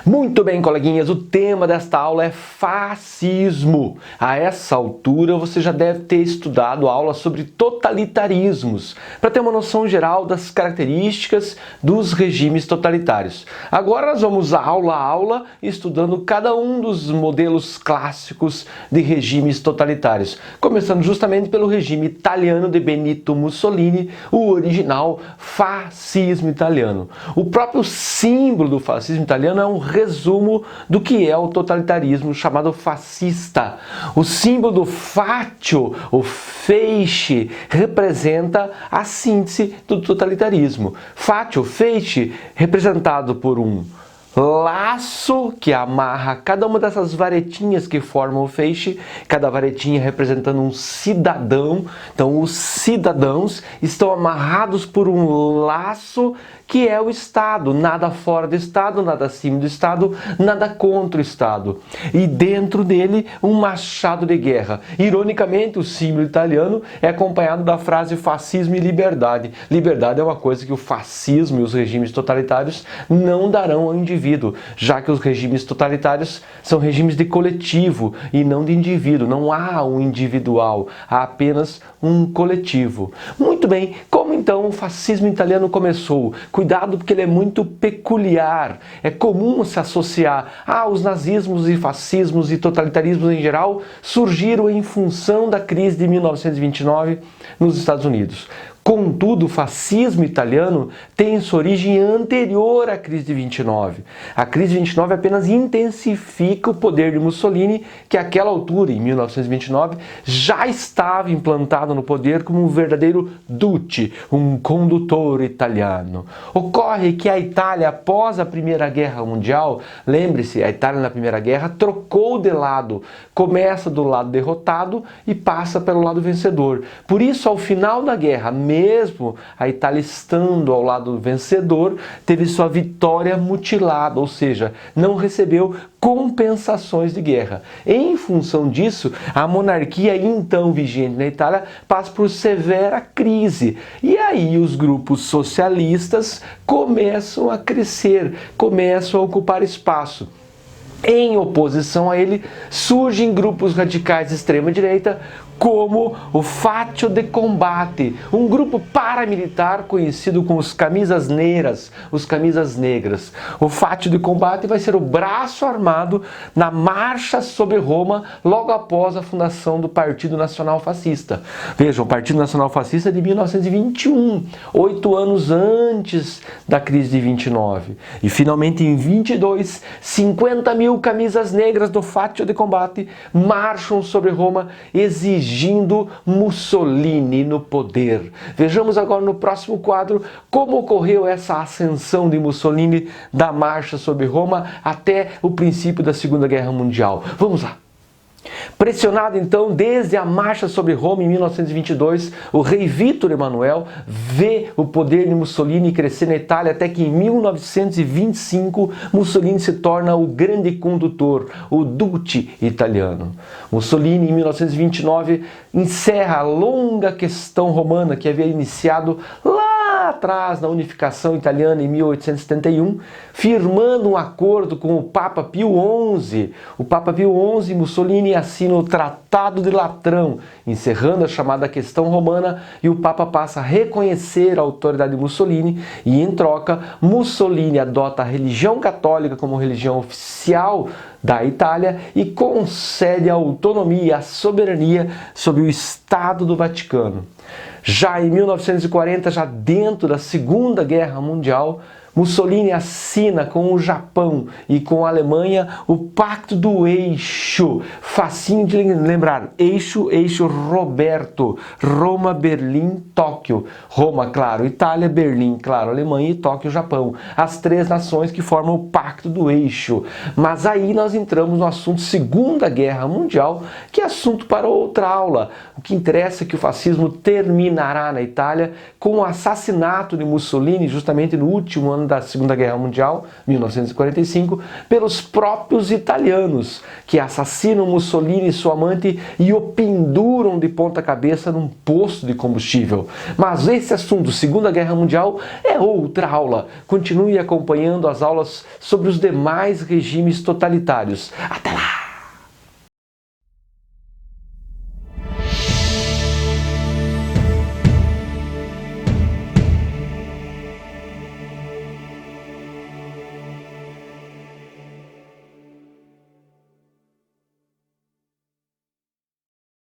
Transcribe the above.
Muito bem, coleguinhas, o tema desta aula é fascismo. A essa altura você já deve ter estudado aula sobre totalitarismos, para ter uma noção geral das características dos regimes totalitários. Agora nós vamos aula a aula estudando cada um dos modelos clássicos de regimes totalitários, começando justamente pelo regime italiano de Benito Mussolini, o original fascismo italiano. O próprio símbolo do fascismo italiano é um resumo do que é o totalitarismo chamado fascista. O símbolo do faccio, o feixe, representa a síntese do totalitarismo. Faccio, feixe, representado por um laço que amarra cada uma dessas varetinhas que formam o feixe, cada varetinha representando um cidadão. Então os cidadãos estão amarrados por um laço que é o Estado, nada fora do Estado, nada acima do Estado, nada contra o Estado. E dentro dele, um machado de guerra. Ironicamente, o símbolo italiano é acompanhado da frase fascismo e liberdade. Liberdade é uma coisa que o fascismo e os regimes totalitários não darão ao indivíduo, já que os regimes totalitários são regimes de coletivo e não de indivíduo. Não há um individual, há apenas um coletivo. Muito bem, como então o fascismo italiano começou? Cuidado, porque ele é muito peculiar. É comum se associar os nazismos e fascismos e totalitarismos em geral surgiram em função da crise de 1929 nos Estados Unidos. Contudo, o fascismo italiano tem sua origem anterior à crise de 29. A crise de 29 apenas intensifica o poder de Mussolini, que àquela altura, em 1929, já estava implantado no poder como um verdadeiro duce, um condutor italiano. Ocorre que a Itália, após a Primeira Guerra Mundial, lembre-se, a Itália na Primeira Guerra trocou de lado, começa do lado derrotado e passa pelo lado vencedor. Por isso, ao final da guerra, mesmo a Itália estando ao lado vencedor, teve sua vitória mutilada, ou seja, não recebeu compensações de guerra. Em função disso, a monarquia então vigente na Itália passa por severa crise. E aí os grupos socialistas começam a crescer, começam a ocupar espaço. Em oposição a ele, surgem grupos radicais de extrema-direita, como o Faccio de Combate, um grupo paramilitar conhecido como os camisas negras, O Faccio de Combate vai ser o braço armado na marcha sobre Roma logo após a fundação do Partido Nacional Fascista. Vejam, o Partido Nacional Fascista é de 1921, 8 anos antes da crise de 29. E finalmente em 22, 50 mil camisas negras do Faccio de Combate marcham sobre Roma exigindo Mussolini no poder. Vejamos agora no próximo quadro como ocorreu essa ascensão de Mussolini da marcha sobre Roma até o princípio da Segunda Guerra Mundial. Vamos lá. Pressionado então desde a marcha sobre Roma em 1922, o rei Vítor Emanuel vê o poder de Mussolini crescer na Itália até que em 1925 Mussolini se torna o grande condutor, o duce italiano. Mussolini em 1929 encerra a longa questão romana que havia iniciado lá atrás na unificação italiana em 1871, firmando um acordo com o Papa Pio XI. O Papa Pio XI, Mussolini assina o Tratado de Latrão, encerrando a chamada questão romana, e o Papa passa a reconhecer a autoridade de Mussolini e, em troca, Mussolini adota a religião católica como religião oficial da Itália e concede a autonomia e a soberania sobre o Estado do Vaticano. Já em 1940, já dentro da Segunda Guerra Mundial, Mussolini assina com o Japão e com a Alemanha o Pacto do Eixo. Facinho de lembrar. Eixo Roberto. Roma, Berlim, Tóquio. Roma, claro, Itália, Berlim, claro, Alemanha e Tóquio, Japão. As três nações que formam o Pacto do Eixo. Mas aí nós entramos no assunto Segunda Guerra Mundial, que é assunto para outra aula. O que interessa é que o fascismo terminará na Itália com o assassinato de Mussolini justamente no último ano ano da Segunda Guerra Mundial, 1945, pelos próprios italianos, que assassinam Mussolini e sua amante e o penduram de ponta cabeça num posto de combustível. Mas esse assunto, Segunda Guerra Mundial, é outra aula. Continue acompanhando as aulas sobre os demais regimes totalitários. Até lá!